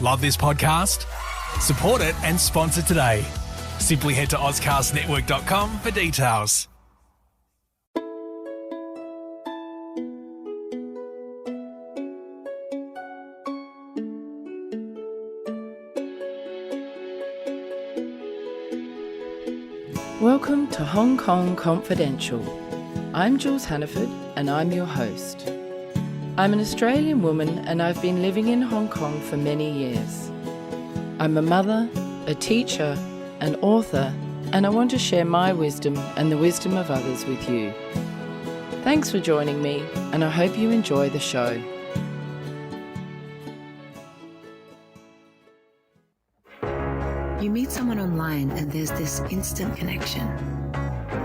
Love this podcast? Support it and sponsor today. Simply head to ozcastnetwork.com for details. Welcome to Hong Kong Confidential. I'm Jules Hannaford and I'm your host. I'm an Australian woman and I've been living in Hong Kong for many years. I'm a mother, a teacher, an author, and I want to share my wisdom and the wisdom of others with you. Thanks for joining me and I hope you enjoy the show. You meet someone online and there's this instant connection.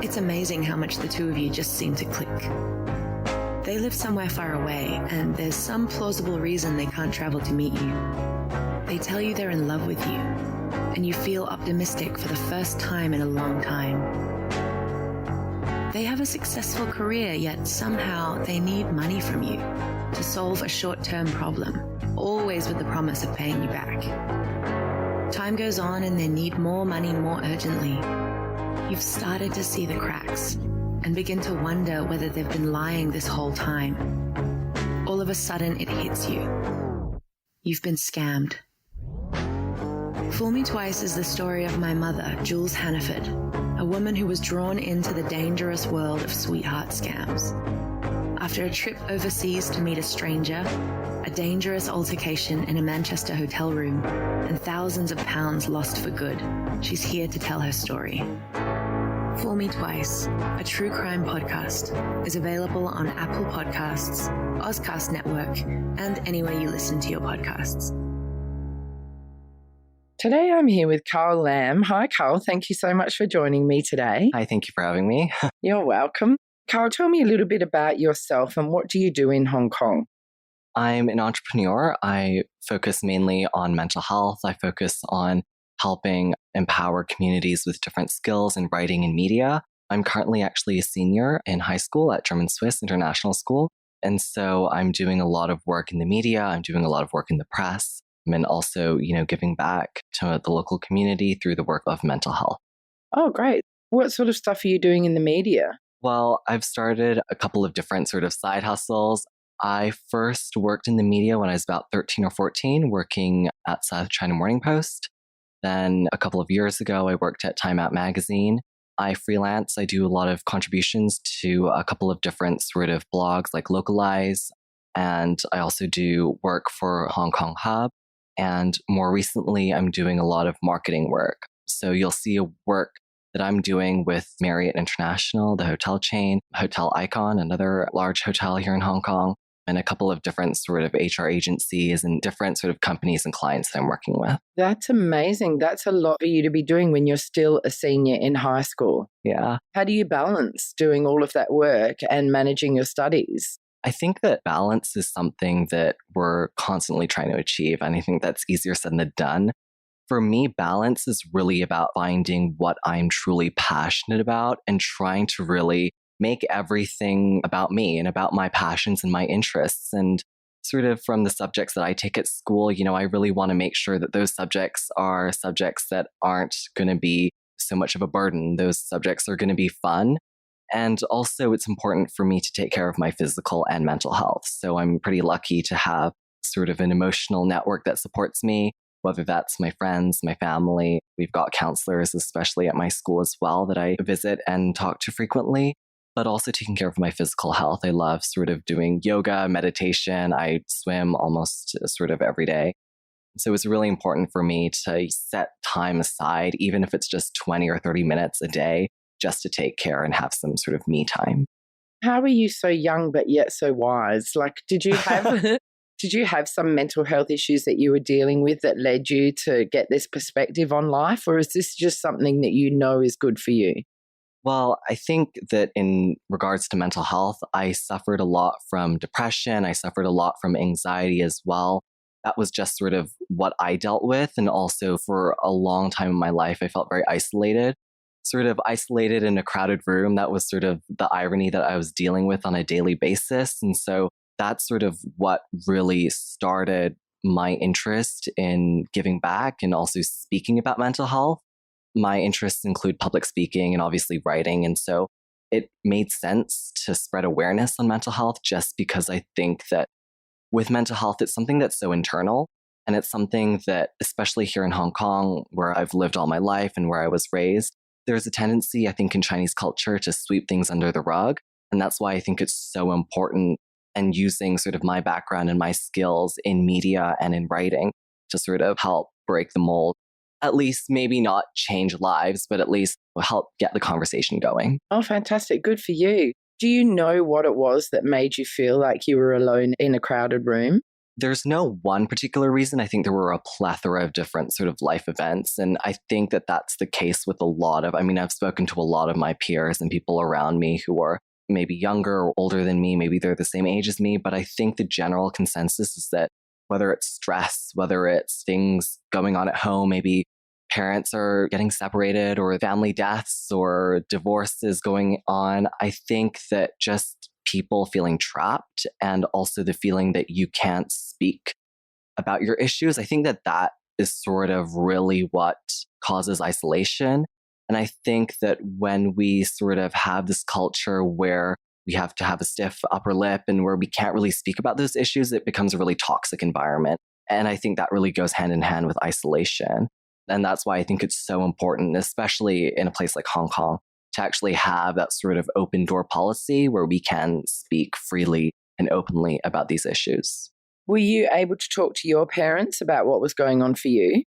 It's amazing how much the two of you just seem to click. They live somewhere far away and there's some plausible reason they can't travel to meet you. They tell you they're in love with you and you feel optimistic for the first time in a long time. They have a successful career, yet somehow they need money from you to solve a short-term problem, always with the promise of paying you back. Time goes on and they need more money more urgently. You've started to see the cracks and begin to wonder whether they've been lying this whole time. All of a sudden it hits you. You've been scammed. Fool Me Twice is the story of my mother, Jules Hannaford, a woman who was drawn into the dangerous world of sweetheart scams. After a trip overseas to meet a stranger, a dangerous altercation in a Manchester hotel room, and thousands of pounds lost for good, she's here to tell her story. Fool Me Twice, a true crime podcast, is available on Apple Podcasts, Ozcast Network, and anywhere you listen to your podcasts. Today I'm here with Karl Lam. Hi Karl, thank you so much for joining me today. Hi, thank you for having me. You're welcome. Karl, tell me a little bit about yourself and what do you do in Hong Kong? I'm an entrepreneur. I focus mainly on mental health. I focus on helping empower communities with different skills in writing and media. I'm currently actually a senior in high school at German Swiss International School. And so I'm doing a lot of work in the media. I'm doing a lot of work in the press and also, giving back to the local community through the work of mental health. Oh, great. What sort of stuff are you doing in the media? Well, I've started a couple of different sort of side hustles. I first worked in the media when I was about 13 or 14, working at South China Morning Post. Then a couple of years ago, I worked at Time Out magazine. I freelance. I do a lot of contributions to a couple of different sort of blogs like Localize. And I also do work for Hong Kong Hub. And more recently, I'm doing a lot of marketing work. So you'll see a work that I'm doing with Marriott International, the hotel chain, Hotel Icon, another large hotel here in Hong Kong, and a couple of different sort of HR agencies and different sort of companies and clients that I'm working with. That's amazing. That's a lot for you to be doing when you're still a senior in high school. Yeah. How do you balance doing all of that work and managing your studies? I think that balance is something that we're constantly trying to achieve. And I think that's easier said than done. For me, balance is really about finding what I'm truly passionate about and trying to really make everything about me and about my passions and my interests. And sort of from the subjects that I take at school, I really want to make sure that those subjects are subjects that aren't going to be so much of a burden. Those subjects are going to be fun. And also it's important for me to take care of my physical and mental health. So I'm pretty lucky to have sort of an emotional network that supports me, whether that's my friends, my family. We've got counselors, especially at my school as well, that I visit and talk to frequently, but also taking care of my physical health. I love sort of doing yoga, meditation. I swim almost sort of every day. So it's really important for me to set time aside, even if it's just 20 or 30 minutes a day, just to take care and have some sort of me time. How are you so young but yet so wise? Like, did you have some mental health issues that you were dealing with that led you to get this perspective on life? Or is this just something that you know is good for you? Well, I think that in regards to mental health, I suffered a lot from depression. I suffered a lot from anxiety as well. That was just sort of what I dealt with. And also for a long time in my life, I felt very isolated. Sort of isolated in a crowded room. That was sort of the irony that I was dealing with on a daily basis. And so that's sort of what really started my interest in giving back and also speaking about mental health. My interests include public speaking and obviously writing. And so it made sense to spread awareness on mental health just because I think that with mental health, it's something that's so internal. And it's something that, especially here in Hong Kong, where I've lived all my life and where I was raised, there's a tendency, I think, in Chinese culture to sweep things under the rug. And that's why I think it's so important, and using sort of my background and my skills in media and in writing to sort of help break the mold. At least maybe not change lives, but at least help get the conversation going. Oh, fantastic. Good for you. Do you know what it was that made you feel like you were alone in a crowded room? There's no one particular reason. I think there were a plethora of different sort of life events. And I think that that's the case with a lot of, I've spoken to a lot of my peers and people around me who are maybe younger or older than me, maybe they're the same age as me. But I think the general consensus is that whether it's stress, whether it's things going on at home, maybe parents are getting separated or family deaths or divorces going on, I think that just people feeling trapped and also the feeling that you can't speak about your issues, I think that that is sort of really what causes isolation. And I think that when we sort of have this culture where we have to have a stiff upper lip and where we can't really speak about those issues, it becomes a really toxic environment. And I think that really goes hand in hand with isolation. And that's why I think it's so important, especially in a place like Hong Kong, to actually have that sort of open door policy where we can speak freely and openly about these issues. Were you able to talk to your parents about what was going on for you?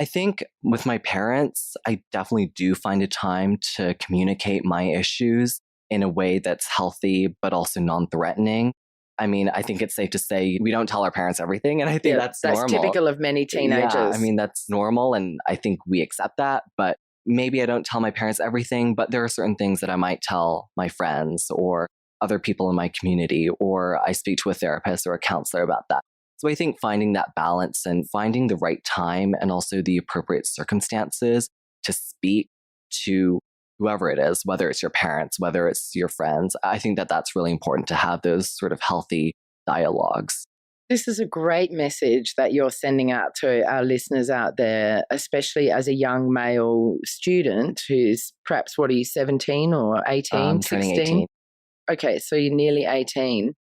I think with my parents, I definitely do find a time to communicate my issues in a way that's healthy, but also non-threatening. I think it's safe to say we don't tell our parents everything. And I think that's normal. That's typical of many teenagers. Yeah, that's normal. And I think we accept that. But maybe I don't tell my parents everything, but there are certain things that I might tell my friends or other people in my community, or I speak to a therapist or a counselor about that. So I think finding that balance and finding the right time and also the appropriate circumstances to speak to whoever it is, whether it's your parents, whether it's your friends, I think that that's really important to have those sort of healthy dialogues. This is a great message that you're sending out to our listeners out there, especially as a young male student who's perhaps, 17 or 18, 16? 18. Okay, so you're nearly 18.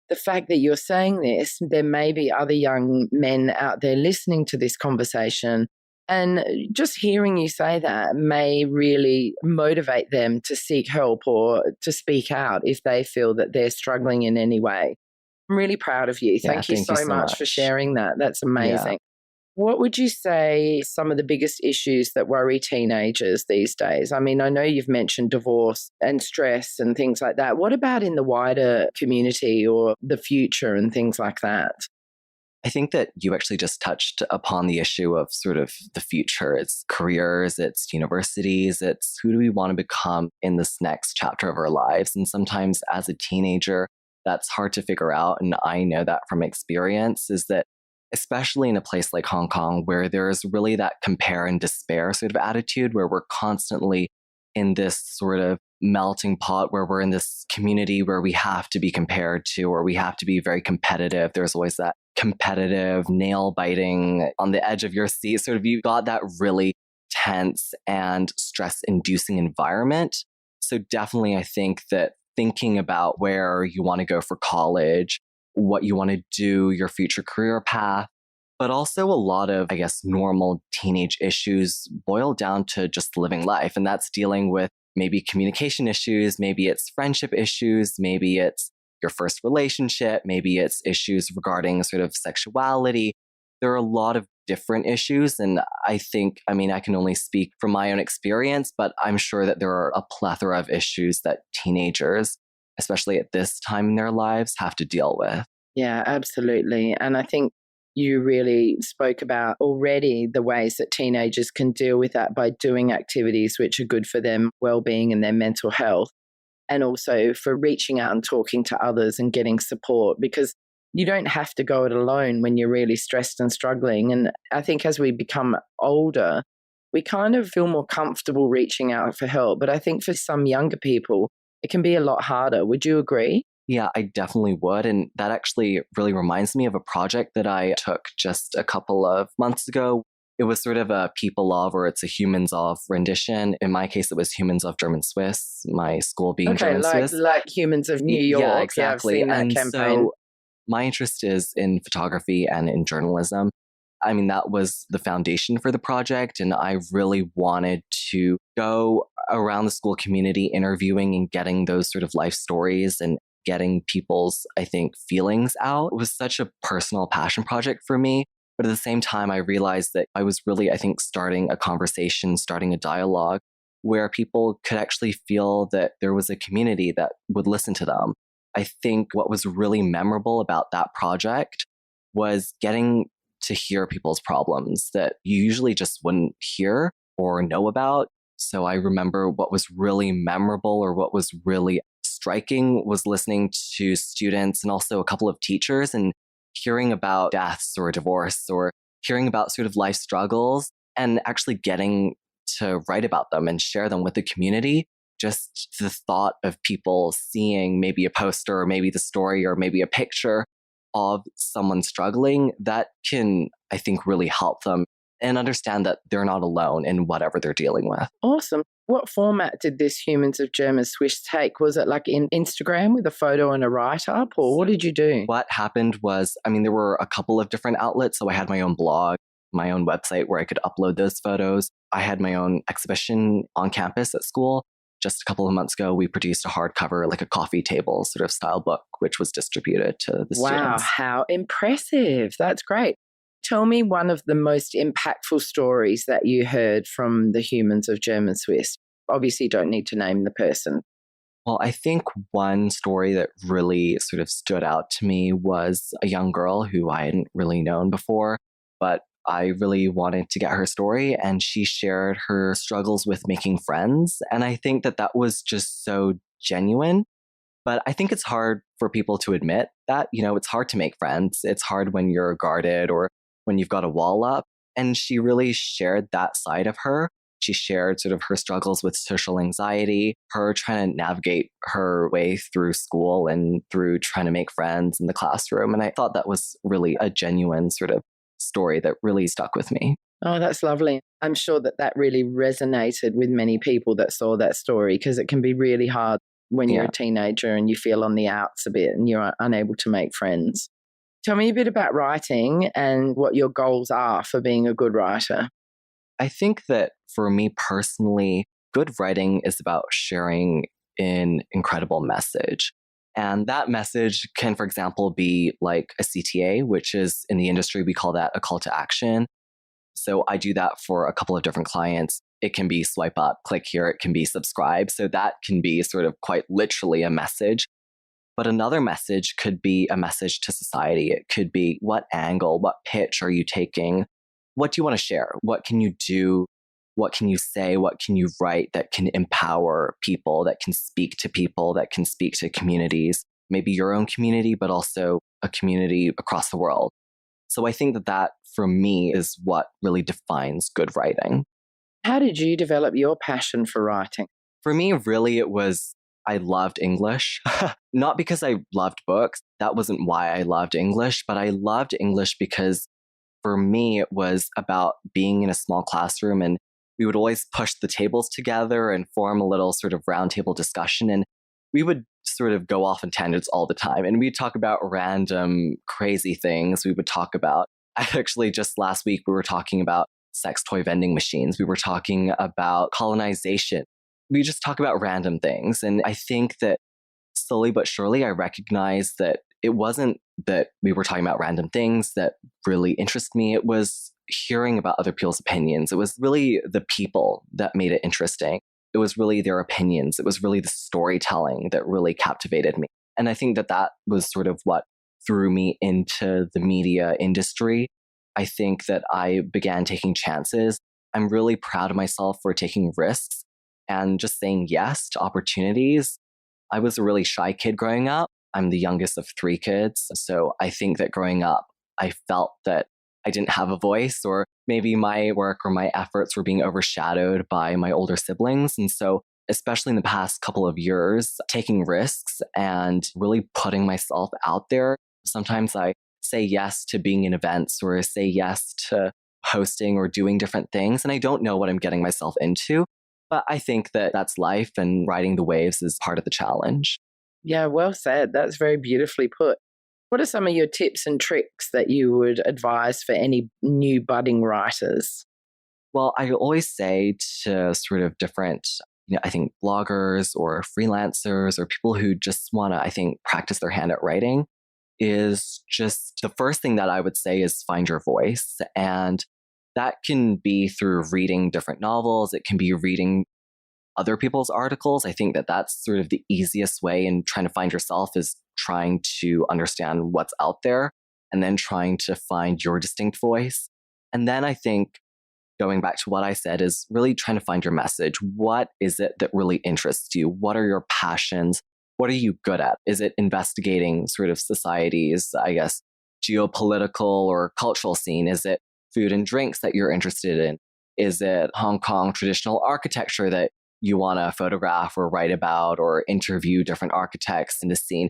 The fact that you're saying this, there may be other young men out there listening to this conversation, and just hearing you say that may really motivate them to seek help or to speak out if they feel that they're struggling in any way. I'm really proud of you. Thank you so much for sharing that. That's amazing. Yeah. What would you say some of the biggest issues that worry teenagers these days? I know you've mentioned divorce and stress and things like that. What about in the wider community or the future and things like that? I think that you actually just touched upon the issue of sort of the future. It's careers, it's universities, it's who do we want to become in this next chapter of our lives. And sometimes as a teenager, that's hard to figure out. And I know that from experience is that especially in a place like Hong Kong, where there's really that compare and despair sort of attitude, where we're constantly in this sort of melting pot, where we're in this community where we have to be compared to, or we have to be very competitive. There's always that competitive, nail biting on the edge of your seat. Sort of, you got that really tense and stress inducing environment. So definitely, I think that thinking about where you want to go for college, what you want to do, your future career path, but also a lot of, I guess, normal teenage issues boil down to just living life. And that's dealing with maybe communication issues, maybe it's friendship issues, maybe it's your first relationship, maybe it's issues regarding sort of sexuality. There are a lot of different issues. And I think, I can only speak from my own experience, but I'm sure that there are a plethora of issues that teenagers, especially at this time in their lives, have to deal with. Yeah, absolutely. And I think you really spoke about already the ways that teenagers can deal with that by doing activities which are good for their well-being and their mental health, and also for reaching out and talking to others and getting support, because you don't have to go it alone when you're really stressed and struggling. And I think as we become older, we kind of feel more comfortable reaching out for help. But I think for some younger people, it can be a lot harder. Would you agree? Yeah, I definitely would. And that actually really reminds me of a project that I took just a couple of months ago. It was sort of a people of, or it's a humans of rendition. In my case, it was humans of German Swiss, my school being Okay, German Swiss. like Humans of New Yeah, York. Yeah, I've exactly. seen that And campaign. so my interest is in photography and in journalism. I mean, that was the foundation for the project. And I really wanted to go around the school community interviewing and getting those sort of life stories and getting people's, I think, feelings out. It was such a personal passion project for me. But at the same time, I realized that I was really, I think, starting a conversation, starting a dialogue where people could actually feel that there was a community that would listen to them. I think what was really memorable about that project was getting to hear people's problems that you usually just wouldn't hear or know about. So I remember what was really memorable or what was really striking was listening to students and also a couple of teachers and hearing about deaths or divorce or hearing about sort of life struggles and actually getting to write about them and share them with the community. Just the thought of people seeing maybe a poster or maybe the story or maybe a picture of someone struggling, that can, I think, really help them and understand that they're not alone in whatever they're dealing with. Awesome. What format did this Humans of German Swiss take? Was it like in Instagram with a photo and a write-up, or what did you do? What happened was, I mean, there were a couple of different outlets. So I had my own blog, my own website where I could upload those photos. I had my own exhibition on campus at school. Just a couple of months ago, we produced a hardcover, like a coffee table sort of style book, which was distributed to the students. Wow, how impressive. That's great. Tell me one of the most impactful stories that you heard from the Humans of German Swiss. Obviously, you don't need to name the person. Well, I think one story that really sort of stood out to me was a young girl who I hadn't really known before, but I really wanted to get her story, and she shared her struggles with making friends. And I think that that was just so genuine. But I think it's hard for people to admit that, it's hard to make friends. It's hard when you're guarded or when you've got a wall up. And she really shared that side of her. She shared sort of her struggles with social anxiety, her trying to navigate her way through school and through trying to make friends in the classroom. And I thought that was really a genuine sort of story that really stuck with me. Oh, that's lovely. I'm sure that really resonated with many people that saw that story, because it can be really hard when you're a teenager and you feel on the outs a bit and you're unable to make friends. Tell me a bit about writing and what your goals are for being a good writer. I think that for me personally, good writing is about sharing an incredible message. And that message can, for example, be like a CTA, which is in the industry, we call that a call to action. So I do that for a couple of different clients. It can be swipe up, click here. It can be subscribe. So that can be sort of quite literally a message. But another message could be a message to society. It could be what angle, what pitch are you taking? What do you want to share? What can you do? What can you say? What can you write that can empower people, that can speak to people, that can speak to communities, maybe your own community, but also a community across the world? So I think that for me is what really defines good writing. How did you develop your passion for writing? For me, really, it was I loved English. Not because I loved books. That wasn't why I loved English, but I loved English because for me, it was about being in a small classroom, and we would always push the tables together and form a little sort of roundtable discussion. And we would sort of go off on tangents all the time. And we'd talk about random crazy things. We would talk about, actually just last week, we were talking about sex toy vending machines. We were talking about colonization. We just talk about random things. And I think that slowly but surely, I recognized that it wasn't that we were talking about random things that really interest me. It was hearing about other people's opinions. It was really the people that made it interesting. It was really their opinions. It was really the storytelling that really captivated me. And I think that was sort of what threw me into the media industry. I think that I began taking chances. I'm really proud of myself for taking risks and just saying yes to opportunities. I was a really shy kid growing up. I'm the youngest of 3 kids. So I think that growing up, I felt that I didn't have a voice, or maybe my work or my efforts were being overshadowed by my older siblings. And so especially in the past couple of years, taking risks and really putting myself out there. Sometimes I say yes to being in events or say yes to hosting or doing different things, and I don't know what I'm getting myself into. But I think that that's life, and riding the waves is part of the challenge. Yeah, well said. That's very beautifully put. What are some of your tips and tricks that you would advise for any new budding writers? Well, I always say to sort of different, I think bloggers or freelancers or people who just want to, I think, practice their hand at writing is just the first thing that I would say is find your voice. And that can be through reading different novels. It can be reading other people's articles. I think that that's sort of the easiest way in trying to find yourself, is trying to understand what's out there and then trying to find your distinct voice. And then I think going back to what I said is really trying to find your message. What is it that really interests you? What are your passions? What are you good at? Is it investigating sort of society's, I guess, geopolitical or cultural scene? Is it food and drinks that you're interested in? Is it Hong Kong traditional architecture that you want to photograph or write about or interview different architects in the scene?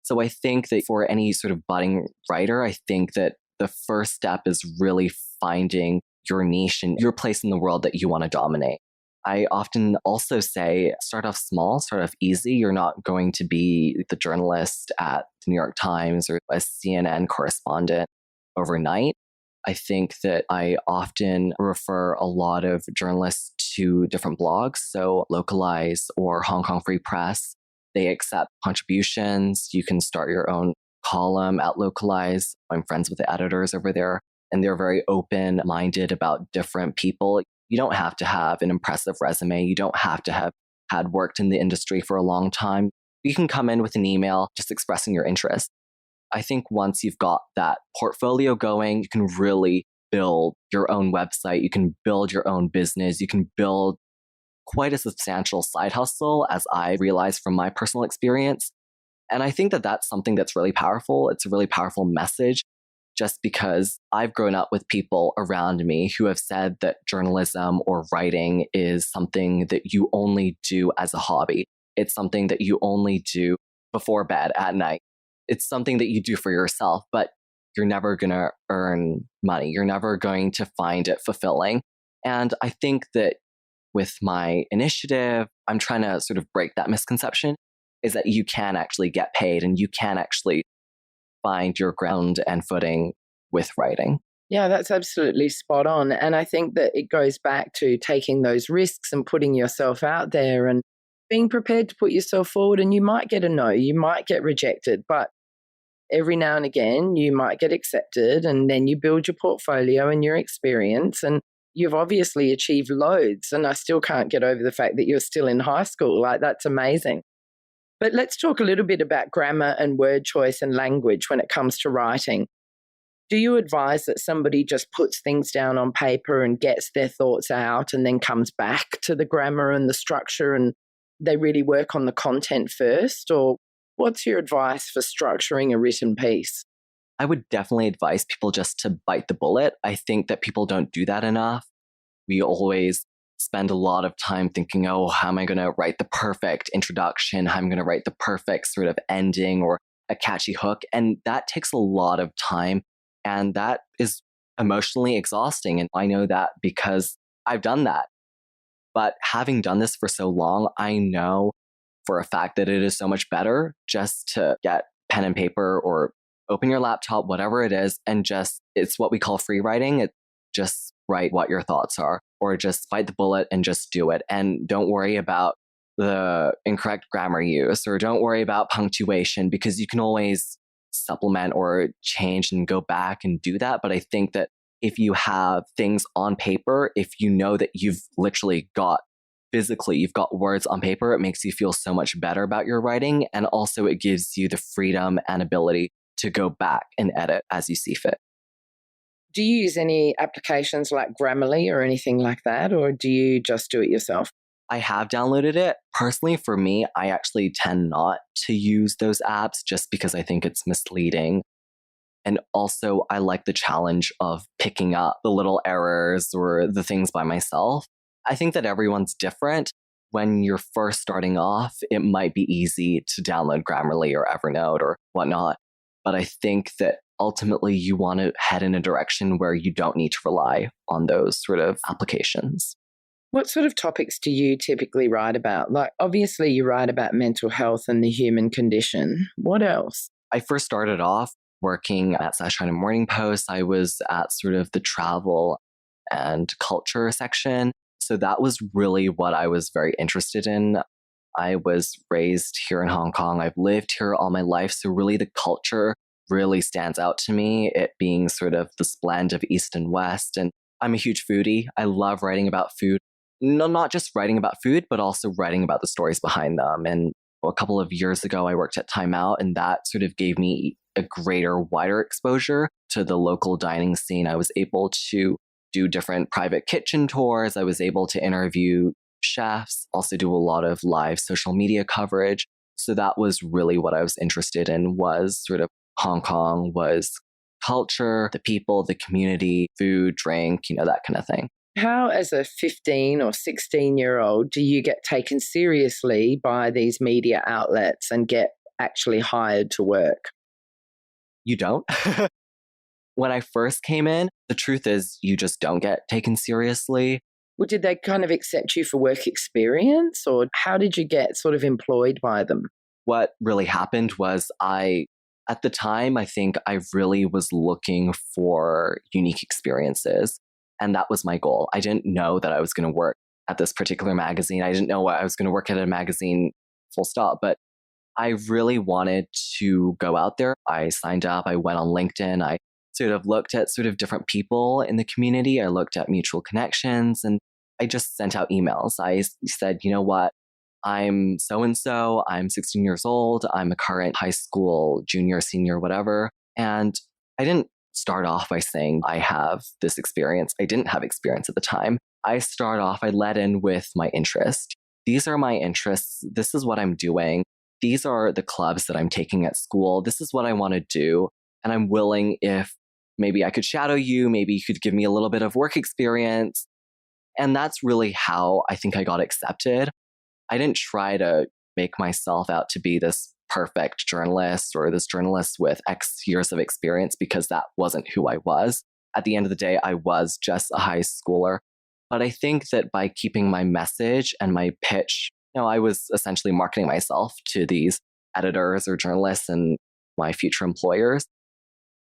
So I think that for any sort of budding writer, I think that the first step is really finding your niche and your place in the world that you want to dominate. I often also say, start off small, start off easy. You're not going to be the journalist at the New York Times or a CNN correspondent overnight. I think that I often refer a lot of journalists to different blogs. So Localize or Hong Kong Free Press, they accept contributions. You can start your own column at Localize. I'm friends with the editors over there, and they're very open-minded about different people. You don't have to have an impressive resume. You don't have to have had worked in the industry for a long time. You can come in with an email just expressing your interest. I think once you've got that portfolio going, you can really build your own website. You can build your own business. You can build quite a substantial side hustle, as I realized from my personal experience. And I think that that's something that's really powerful. It's a really powerful message, just because I've grown up with people around me who have said that journalism or writing is something that you only do as a hobby. It's something that you only do before bed at night. It's something that you do for yourself, but you're never going to earn money. You're never going to find it fulfilling. And I think that with my initiative, I'm trying to sort of break that misconception, is that you can actually get paid and you can actually find your ground and footing with writing. Yeah, that's absolutely spot on. And I think that it goes back to taking those risks and putting yourself out there and being prepared to put yourself forward. And you might get a no, you might get rejected, but every now and again you might get accepted, and then you build your portfolio and your experience. And you've obviously achieved loads. And I still can't get over the fact that you're still in high school. Like, that's amazing. But let's talk a little bit about grammar and word choice and language when it comes to writing. Do you advise that somebody just puts things down on paper and gets their thoughts out and then comes back to the grammar and the structure, and they really work on the content first? Or what's your advice for structuring a written piece? I would definitely advise people just to bite the bullet. I think that people don't do that enough. We always spend a lot of time thinking, oh, how am I going to write the perfect introduction? How am I going to write the perfect sort of ending or a catchy hook? And that takes a lot of time, and that is emotionally exhausting. And I know that because I've done that. But having done this for so long, I know for a fact that it is so much better just to get pen and paper or open your laptop, whatever it is, and just, it's what we call free writing. It just write what your thoughts are, or just bite the bullet and just do it. And don't worry about the incorrect grammar use, or don't worry about punctuation, because you can always supplement or change and go back and do that. But I think that if you have things on paper, if you know that you've literally got physically, you've got words on paper, it makes you feel so much better about your writing. And also it gives you the freedom and ability to go back and edit as you see fit. Do you use any applications like Grammarly or anything like that, or do you just do it yourself? I have downloaded it. Personally, for me, I actually tend not to use those apps just because I think it's misleading. And also, I like the challenge of picking up the little errors or the things by myself. I think that everyone's different, when you're first starting off, it might be easy to download Grammarly or Evernote or whatnot. But I think that ultimately you want to head in a direction where you don't need to rely on those sort of applications. What sort of topics do you typically write about? Like, obviously, you write about mental health and the human condition. What else? I first started off working at Sunshine Morning Post. I was at sort of the travel and culture section. So that was really what I was very interested in. I was raised here in Hong Kong. I've lived here all my life. So really the culture really stands out to me, it being sort of this blend of East and West. And I'm a huge foodie. I love writing about food. No, not just writing about food, but also writing about the stories behind them. And a couple of years ago, I worked at Time Out, and that sort of gave me a greater, wider exposure to the local dining scene. I was able to do different private kitchen tours. I was able to interview chefs, also do a lot of live social media coverage. So that was really what I was interested in, was sort of Hong Kong, was culture, the people, the community, food, drink, that kind of thing. How, as a 15 or 16-year-old, do you get taken seriously by these media outlets and get actually hired to work? You don't. When I first came in, the truth is you just don't get taken seriously. Well, did they kind of accept you for work experience, or how did you get sort of employed by them? What really happened was at the time, I think I really was looking for unique experiences. And that was my goal. I didn't know that I was going to work at this particular magazine. I didn't know I was going to work at a magazine, full stop. But I really wanted to go out there. I signed up. I went on LinkedIn. I sort of looked at sort of different people in the community. I looked at mutual connections, and I just sent out emails. I said, you know what? I'm so-and-so. I'm 16 years old. I'm a current high school junior, senior, whatever. And I didn't start off by saying I have this experience. I didn't have experience at the time. I led in with my interest. These are my interests. This is what I'm doing. These are the clubs that I'm taking at school. This is what I want to do. And I'm willing, if maybe I could shadow you, maybe you could give me a little bit of work experience. And that's really how I think I got accepted. I didn't try to make myself out to be this perfect journalist or this journalist with X years of experience, because that wasn't who I was. At the end of the day, I was just a high schooler. But I think that by keeping my message and my pitch, I was essentially marketing myself to these editors or journalists and my future employers.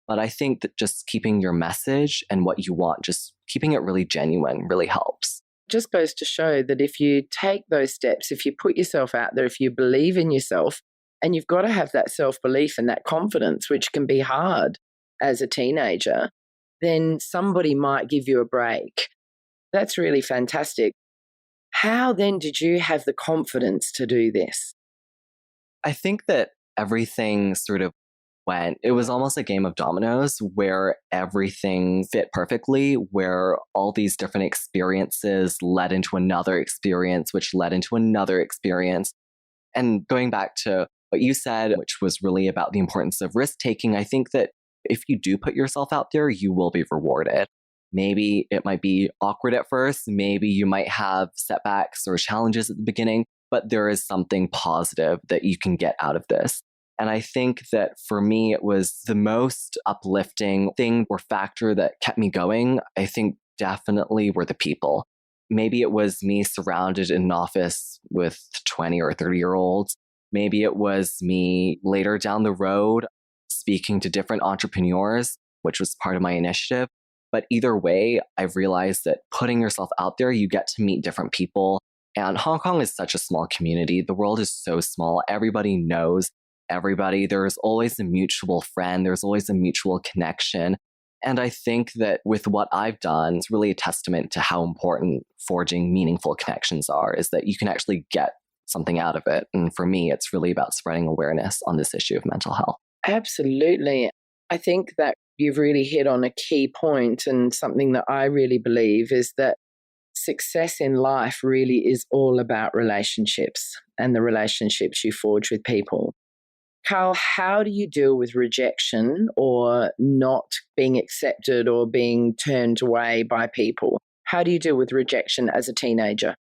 But I think that just keeping your message and what you want, just keeping it really genuine, really helps. Just goes to show that if you take those steps, if you put yourself out there, if you believe in yourself, and you've got to have that self-belief and that confidence, which can be hard as a teenager, then somebody might give you a break. That's really fantastic. How then did you have the confidence to do this? I think that everything sort of it was almost a game of dominoes where everything fit perfectly, where all these different experiences led into another experience, which led into another experience. And going back to what you said, which was really about the importance of risk taking, I think that if you do put yourself out there, you will be rewarded. Maybe it might be awkward at first. Maybe you might have setbacks or challenges at the beginning, but there is something positive that you can get out of this. And I think that for me, it was the most uplifting thing or factor that kept me going. I think definitely were the people. Maybe it was me surrounded in an office with 20 or 30-year-olds. Maybe it was me later down the road speaking to different entrepreneurs, which was part of my initiative. But either way, I've realized that putting yourself out there, you get to meet different people. And Hong Kong is such a small community. The world is so small. Everybody knows everybody. There's always a mutual friend. There's always a mutual connection. And I think that with what I've done, it's really a testament to how important forging meaningful connections are, is that you can actually get something out of it. And for me, it's really about spreading awareness on this issue of mental health. Absolutely. I think that you've really hit on a key point, and something that I really believe is that success in life really is all about relationships and the relationships you forge with people. Karl, how do you deal with rejection or not being accepted or being turned away by people? How do you deal with rejection as a teenager?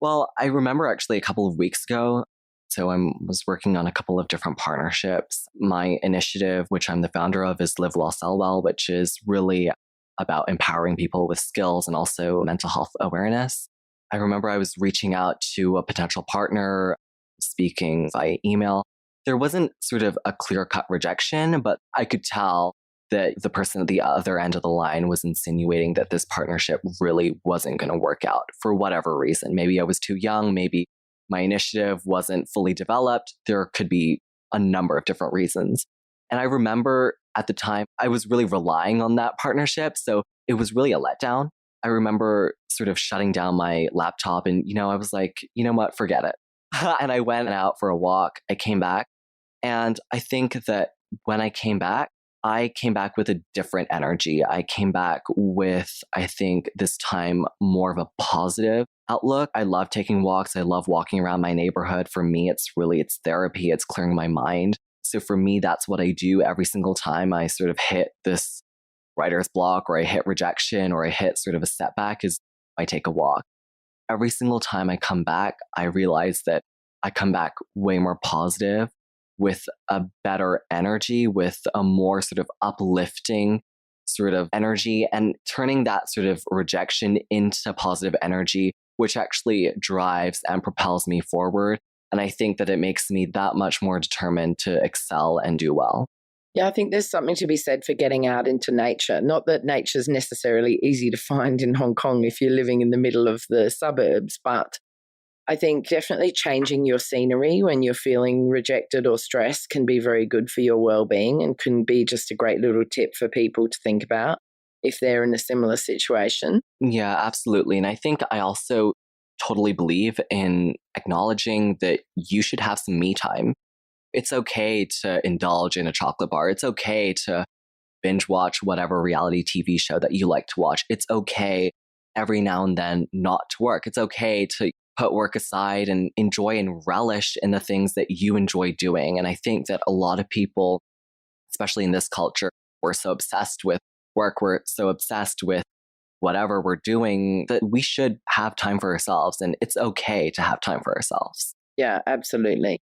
Well, I remember actually a couple of weeks ago, so I was working on a couple of different partnerships. My initiative, which I'm the founder of, is Live Well, Sell Well, which is really about empowering people with skills and also mental health awareness. I remember I was reaching out to a potential partner, speaking via email. There wasn't sort of a clear-cut rejection, but I could tell that the person at the other end of the line was insinuating that this partnership really wasn't going to work out for whatever reason. Maybe I was too young, maybe my initiative wasn't fully developed. There could be a number of different reasons. And I remember at the time, I was really relying on that partnership. So it was really a letdown. I remember sort of shutting down my laptop and, I was like, you know what, forget it. And I went out for a walk. I came back. And I think that when I came back with a different energy. I came back with, I think this time, more of a positive outlook. I love taking walks. I love walking around my neighborhood. For me, it's therapy. It's clearing my mind. So for me, that's what I do every single time I sort of hit this writer's block or I hit rejection or I hit sort of a setback is I take a walk. Every single time I come back, I realize that I come back way more positive, with a better energy, with a more sort of uplifting sort of energy, and turning that sort of rejection into positive energy, which actually drives and propels me forward. And I think that it makes me that much more determined to excel and do well. Yeah, I think there's something to be said for getting out into nature. Not that nature's necessarily easy to find in Hong Kong if you're living in the middle of the suburbs, but I think definitely changing your scenery when you're feeling rejected or stressed can be very good for your well-being and can be just a great little tip for people to think about if they're in a similar situation. Yeah, absolutely. And I think I also totally believe in acknowledging that you should have some me time. It's okay to indulge in a chocolate bar. It's okay to binge watch whatever reality TV show that you like to watch. It's okay every now and then not to work. It's okay to put work aside and enjoy and relish in the things that you enjoy doing. And I think that a lot of people, especially in this culture, we're so obsessed with work, we're so obsessed with whatever we're doing, that we should have time for ourselves. And it's okay to have time for ourselves. Yeah, absolutely.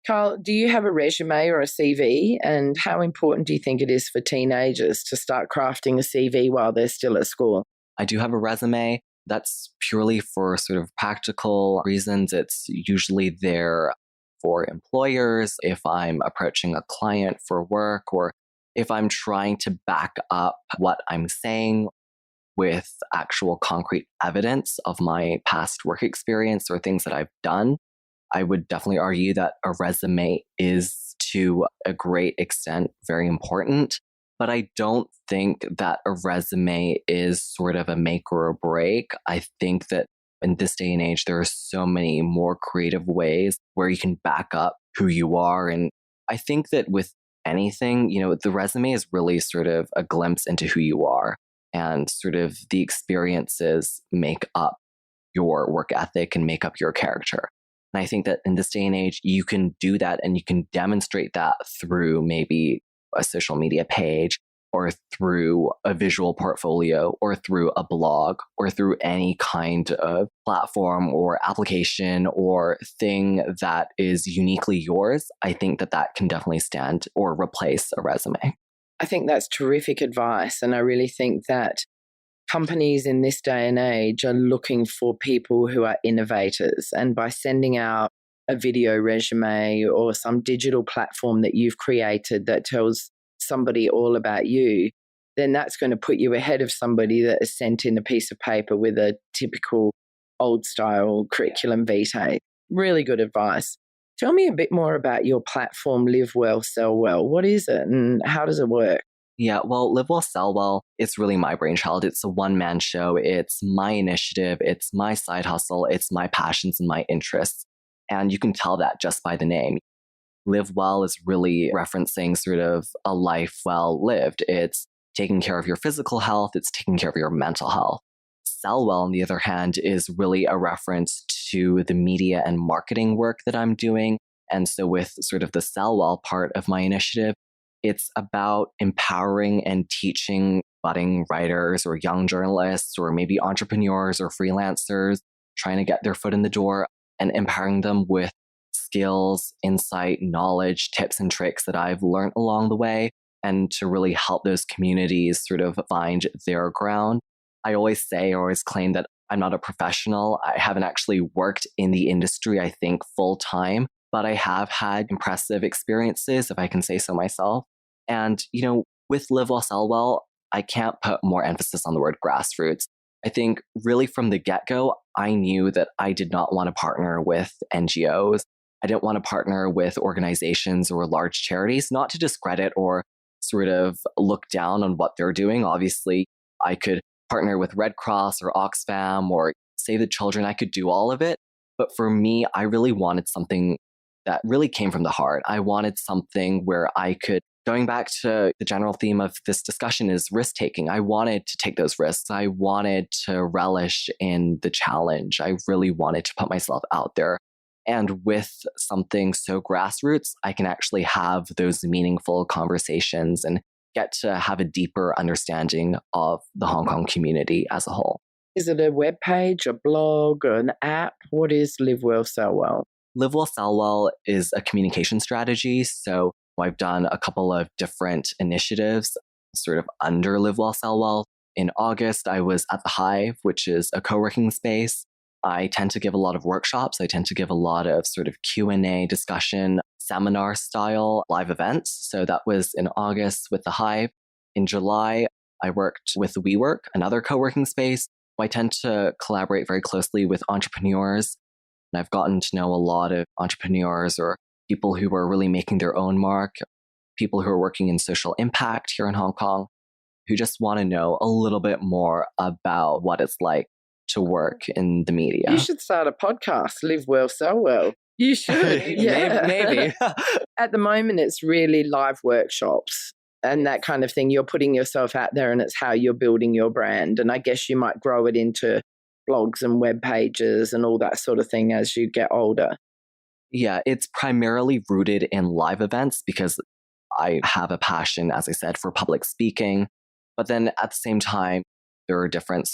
Karl, do you have a resume or a CV? And how important do you think it is for teenagers to start crafting a CV while they're still at school? I do have a resume. That's purely for sort of practical reasons. It's usually there for employers if I'm approaching a client for work or if I'm trying to back up what I'm saying with actual concrete evidence of my past work experience or things that I've done. I would definitely argue that a resume is to a great extent very important. But I don't think that a resume is sort of a make or a break. I think that in this day and age, there are so many more creative ways where you can back up who you are. And I think that with anything, the resume is really sort of a glimpse into who you are, and sort of the experiences make up your work ethic and make up your character. And I think that in this day and age, you can do that and you can demonstrate that through maybe a social media page or through a visual portfolio or through a blog or through any kind of platform or application or thing that is uniquely yours. I think that that can definitely stand or replace a resume. I think that's terrific advice. And I really think that companies in this day and age are looking for people who are innovators. And by sending out a video resume or some digital platform that you've created that tells somebody all about you, then that's going to put you ahead of somebody that has sent in a piece of paper with a typical old style curriculum vitae. Really good advice. Tell me a bit more about your platform, Live Well, Sell Well. What is it and how does it work? Yeah, well, Live Well, Sell Well, it's really my brainchild. It's a one-man show. It's my initiative. It's my side hustle. It's my passions and my interests. And you can tell that just by the name. Live Well is really referencing sort of a life well lived. It's taking care of your physical health. It's taking care of your mental health. Sell Well, on the other hand, is really a reference to the media and marketing work that I'm doing. And so with sort of the Sell Well part of my initiative, it's about empowering and teaching budding writers or young journalists or maybe entrepreneurs or freelancers trying to get their foot in the door and empowering them with skills, insight, knowledge, tips and tricks that I've learned along the way, and to really help those communities sort of find their ground. I always claim that I'm not a professional. I haven't actually worked in the industry, I think, full time, but I have had impressive experiences, if I can say so myself. And, with Live Well, Sell Well, I can't put more emphasis on the word grassroots. I think really from the get-go, I knew that I did not want to partner with NGOs. I didn't want to partner with organizations or large charities, not to discredit or sort of look down on what they're doing. Obviously, I could partner with Red Cross or Oxfam or Save the Children. I could do all of it. But for me, I really wanted something that really came from the heart. I wanted something where I could, going back to the general theme of this discussion is risk taking. I wanted to take those risks. I wanted to relish in the challenge. I really wanted to put myself out there. And with something so grassroots, I can actually have those meaningful conversations and get to have a deeper understanding of the Hong Kong community as a whole. Is it a web page, a blog, an app? What is Live Well, Sell Well? Live Well, Sell Well is a communication strategy. So I've done a couple of different initiatives sort of under Live Well, Sell Well. In August, I was at The Hive, which is a co-working space. I tend to give a lot of workshops. I tend to give a lot of sort of Q&A discussion, seminar style live events. So that was in August with The Hive. In July, I worked with WeWork, another co-working space. I tend to collaborate very closely with entrepreneurs. And I've gotten to know a lot of entrepreneurs or people who are really making their own mark, people who are working in social impact here in Hong Kong, who just want to know a little bit more about what it's like to work in the media. You should start a podcast, Live Well, Sell Well. You should. Yeah. Maybe. At the moment, it's really live workshops and that kind of thing. You're putting yourself out there and it's how you're building your brand. And I guess you might grow it into blogs and web pages and all that sort of thing as you get older. Yeah, it's primarily rooted in live events because I have a passion, as I said, for public speaking. But then at the same time, there are different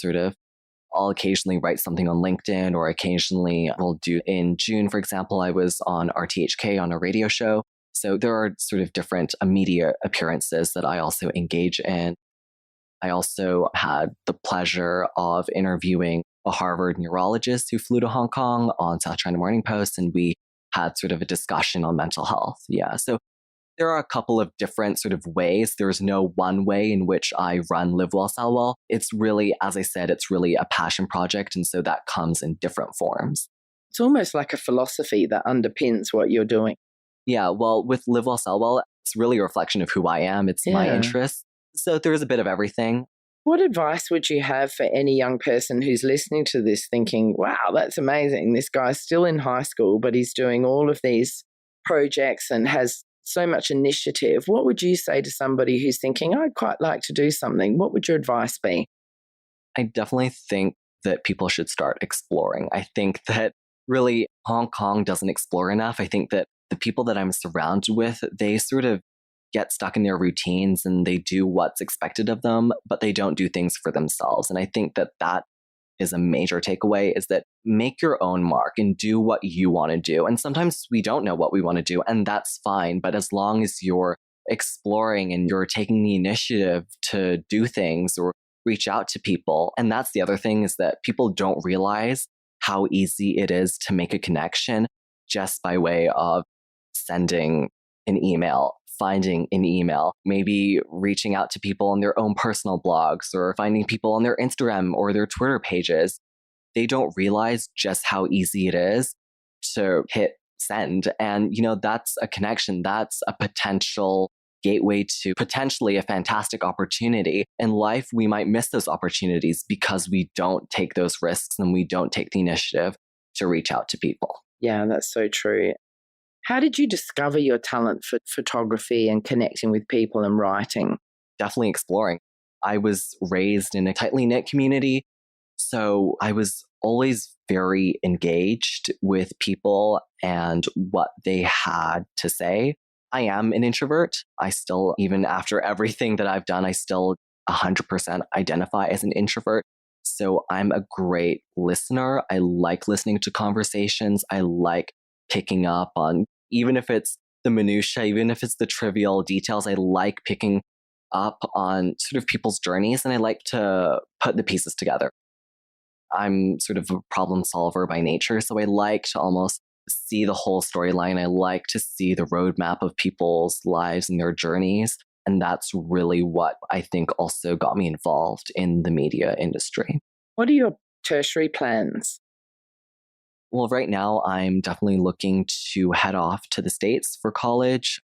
I'll occasionally write something on LinkedIn, or occasionally I'll do in June, for example, I was on RTHK on a radio show. So there are sort of different media appearances that I also engage in. I also had the pleasure of interviewing a Harvard neurologist who flew to Hong Kong on South China Morning Post, and we had sort of a discussion on mental health. Yeah. So there are a couple of different sort of ways. There's no one way in which I run Live Well, Sell Well. It's really, as I said, it's really a passion project. And so that comes in different forms. It's almost like a philosophy that underpins what you're doing. Yeah. Well, with Live Well, Sell Well, it's really a reflection of who I am. It's my interests. So there's a bit of everything. What advice would you have for any young person who's listening to this thinking, wow, that's amazing. This guy's still in high school, but he's doing all of these projects and has so much initiative. What would you say to somebody who's thinking, I'd quite like to do something? What would your advice be? I definitely think that people should start exploring. I think that really Hong Kong doesn't explore enough. I think that the people that I'm surrounded with, they sort of get stuck in their routines and they do what's expected of them, but they don't do things for themselves. And I think that that is a major takeaway, is that make your own mark and do what you want to do. And sometimes we don't know what we want to do, and that's fine. But as long as you're exploring and you're taking the initiative to do things or reach out to people. And that's the other thing, is that people don't realize how easy it is to make a connection just by way of sending an email, finding an email, maybe reaching out to people on their own personal blogs or finding people on their Instagram or their Twitter pages. They don't realize just how easy it is to hit send. And, that's a connection. That's a potential gateway to potentially a fantastic opportunity. In life, we might miss those opportunities because we don't take those risks and we don't take the initiative to reach out to people. Yeah, that's so true. How did you discover your talent for photography and connecting with people and writing? Definitely exploring. I was raised in a tightly knit community, so I was always very engaged with people and what they had to say. I am an introvert. I still, even after everything that I've done, I still 100% identify as an introvert. So I'm a great listener. I like listening to conversations. I like picking up on, even if it's the minutiae, even if it's the trivial details, I like picking up on sort of people's journeys, and I like to put the pieces together. I'm sort of a problem solver by nature, so I like to almost see the whole storyline. I like to see the roadmap of people's lives and their journeys. And that's really what I think also got me involved in the media industry. What are your tertiary plans? Well, right now, I'm definitely looking to head off to the States for college.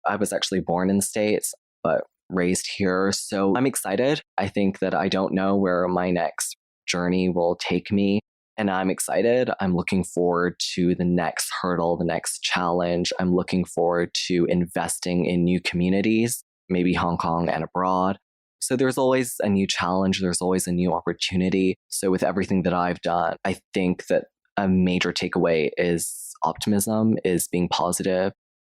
I was actually born in the States, but raised here. So I'm excited. I think that I don't know where my next journey will take me. And I'm excited. I'm looking forward to the next hurdle, the next challenge. I'm looking forward to investing in new communities, maybe Hong Kong and abroad. So there's always a new challenge. There's always a new opportunity. So with everything that I've done, I think that a major takeaway is optimism, is being positive.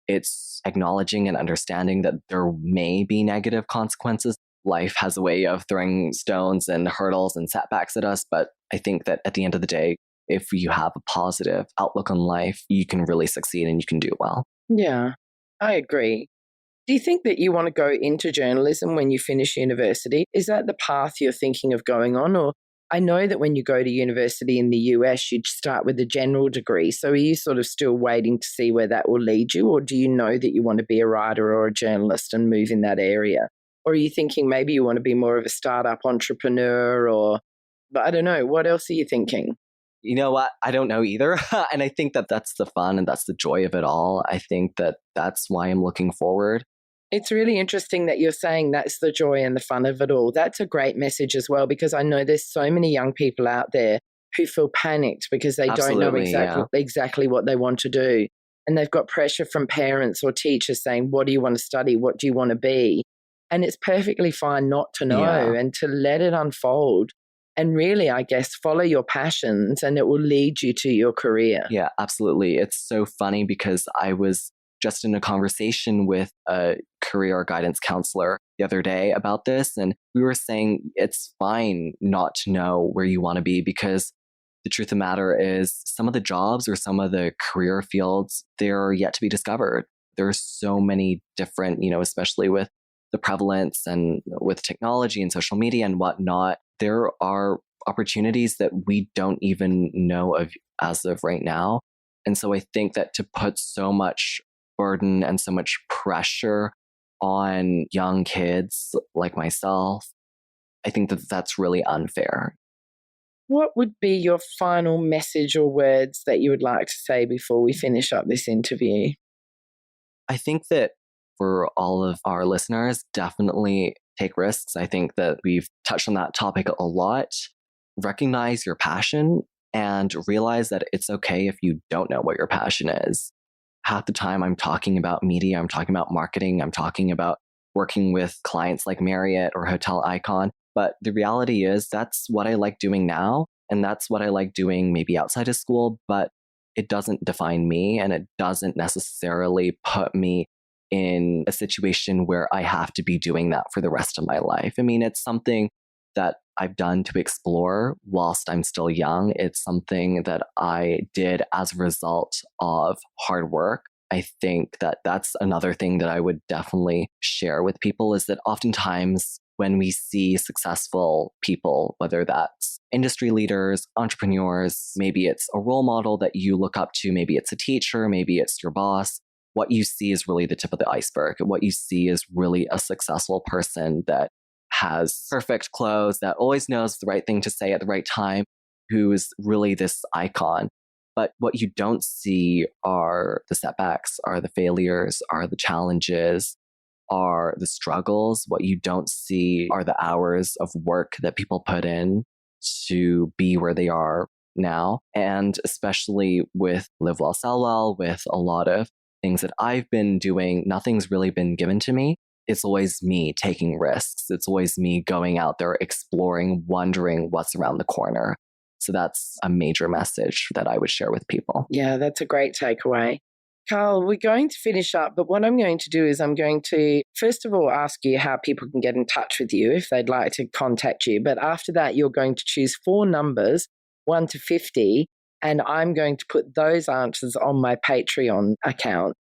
It's acknowledging and understanding that there may be negative consequences. Life has a way of throwing stones and hurdles and setbacks at us. But I think that at the end of the day, if you have a positive outlook on life, you can really succeed and you can do well. Yeah, I agree. Do you think that you want to go into journalism when you finish university? Is that the path you're thinking of going on? Or I know that when you go to university in the US, you'd start with a general degree. So are you sort of still waiting to see where that will lead you? Or do you know that you want to be a writer or a journalist and move in that area? Or are you thinking maybe you want to be more of a startup entrepreneur but I don't know. What else are you thinking? You know what? I don't know either. And I think that that's the fun and that's the joy of it all. I think that that's why I'm looking forward. It's really interesting that you're saying that's the joy and the fun of it all. That's a great message as well, because I know there's so many young people out there who feel panicked because they don't know exactly what they want to do. And they've got pressure from parents or teachers saying, what do you want to study? What do you want to be? And it's perfectly fine not to know and to let it unfold. And really, I guess, follow your passions and it will lead you to your career. Yeah, absolutely. It's so funny because I was just in a conversation with a career guidance counselor the other day about this. And we were saying it's fine not to know where you want to be, because the truth of the matter is some of the jobs or some of the career fields, they're yet to be discovered. There's so many different, especially with the prevalence and with technology and social media and whatnot, there are opportunities that we don't even know of as of right now. And so I think that to put so much burden and so much pressure on young kids like myself, I think that that's really unfair. What would be your final message or words that you would like to say before we finish up this interview? I think that for all of our listeners, definitely take risks. I think that we've touched on that topic a lot. Recognize your passion and realize that it's okay if you don't know what your passion is. Half the time I'm talking about media, I'm talking about marketing, I'm talking about working with clients like Marriott or Hotel Icon. But the reality is that's what I like doing now. And that's what I like doing maybe outside of school, but it doesn't define me and it doesn't necessarily put me in a situation where I have to be doing that for the rest of my life. I mean, it's something that I've done to explore whilst I'm still young. It's something that I did as a result of hard work. I think that that's another thing that I would definitely share with people, is that oftentimes when we see successful people, whether that's industry leaders, entrepreneurs, maybe it's a role model that you look up to, maybe it's a teacher, maybe it's your boss, what you see is really the tip of the iceberg. What you see is really a successful person that has perfect clothes, that always knows the right thing to say at the right time, who is really this icon. But what you don't see are the setbacks, are the failures, are the challenges, are the struggles. What you don't see are the hours of work that people put in to be where they are now. And especially with Live Well, Sell Well, with a lot of things that I've been doing, nothing's really been given to me. It's always me taking risks. It's always me going out there, exploring, wondering what's around the corner. So that's a major message that I would share with people. Yeah, that's a great takeaway. Karl, we're going to finish up, but what I'm going to do is I'm going to, first of all, ask you how people can get in touch with you if they'd like to contact you. But after that, you're going to choose 4 numbers, 1 to 50, and I'm going to put those answers on my Patreon account.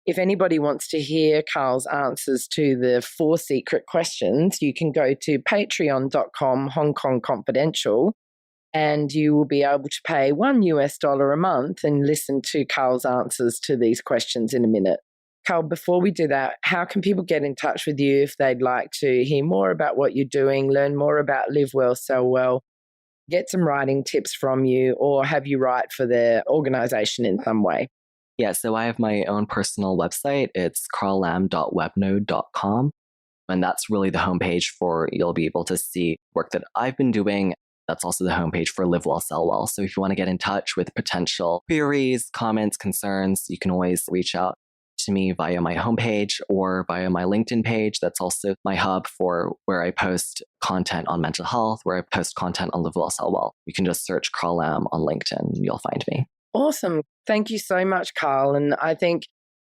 If anybody wants to hear Karl's answers to the 4 secret questions, you can go to patreon.com Hong Kong Confidential, and you will be able to pay $1 a month and listen to Karl's answers to these questions in a minute. Karl, before we do that, how can people get in touch with you if they'd like to hear more about what you're doing, learn more about Live Well, Sell Well, get some writing tips from you, or have you write for their organization in some way? Yeah, so I have my own personal website. It's karllam.webnode.com. And that's really the homepage for, you'll be able to see work that I've been doing. That's also the homepage for Live Well, Sell Well. So if you want to get in touch with potential queries, comments, concerns, you can always reach out to me via my homepage or via my LinkedIn page. That's also my hub for where I post content on mental health, where I post content on Live Well, Sell Well. You can just search Karl Lam on LinkedIn and you'll find me. Awesome. Thank you so much, Karl. And I think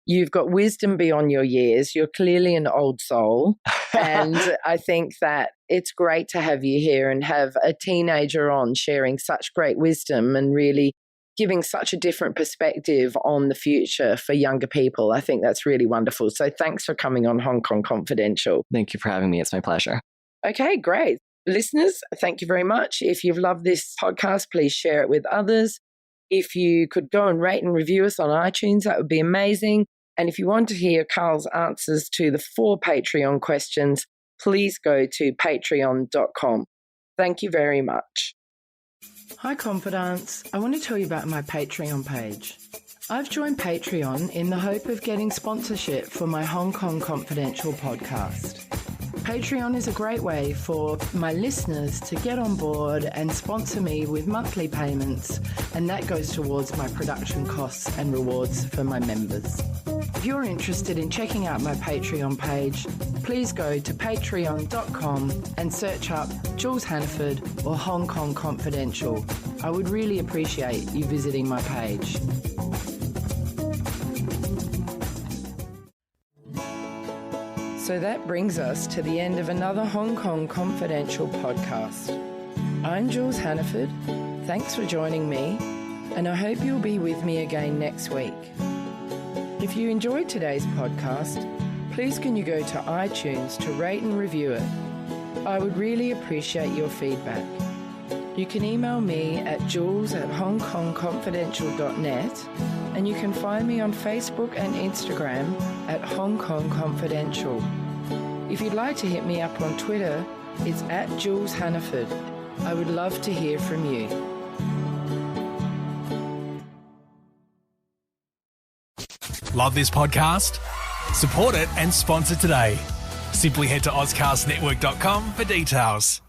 you've got wisdom beyond your years. You're clearly an old soul. And I think that it's great to have you here and have a teenager on sharing such great wisdom and really giving such a different perspective on the future for younger people. I think that's really wonderful. So thanks for coming on Hong Kong Confidential. Thank you for having me. It's my pleasure. Okay, great. Listeners, thank you very much. If you've loved this podcast, please share it with others. If you could go and rate and review us on iTunes, that would be amazing. And if you want to hear Karl's answers to the 4 Patreon questions, please go to patreon.com. Thank you very much. Hi, Confidants. I want to tell you about my Patreon page. I've joined Patreon in the hope of getting sponsorship for my Hong Kong Confidential podcast. Patreon is a great way for my listeners to get on board and sponsor me with monthly payments, and that goes towards my production costs and rewards for my members. If you're interested in checking out my Patreon page, please go to patreon.com and search up Jules Hannaford or Hong Kong Confidential. I would really appreciate you visiting my page. So that brings us to the end of another Hong Kong Confidential podcast. I'm Jules Hannaford. Thanks for joining me, and I hope you'll be with me again next week. If you enjoyed today's podcast, please can you go to iTunes to rate and review it. I would really appreciate your feedback. You can email me at jules@hongkongconfidential.net, and you can find me on Facebook and Instagram at Hong Kong Confidential. If you'd like to hit me up on Twitter, it's at Jules Hannaford. I would love to hear from you. Love this podcast? Support it and sponsor today. Simply head to ozcastnetwork.com for details.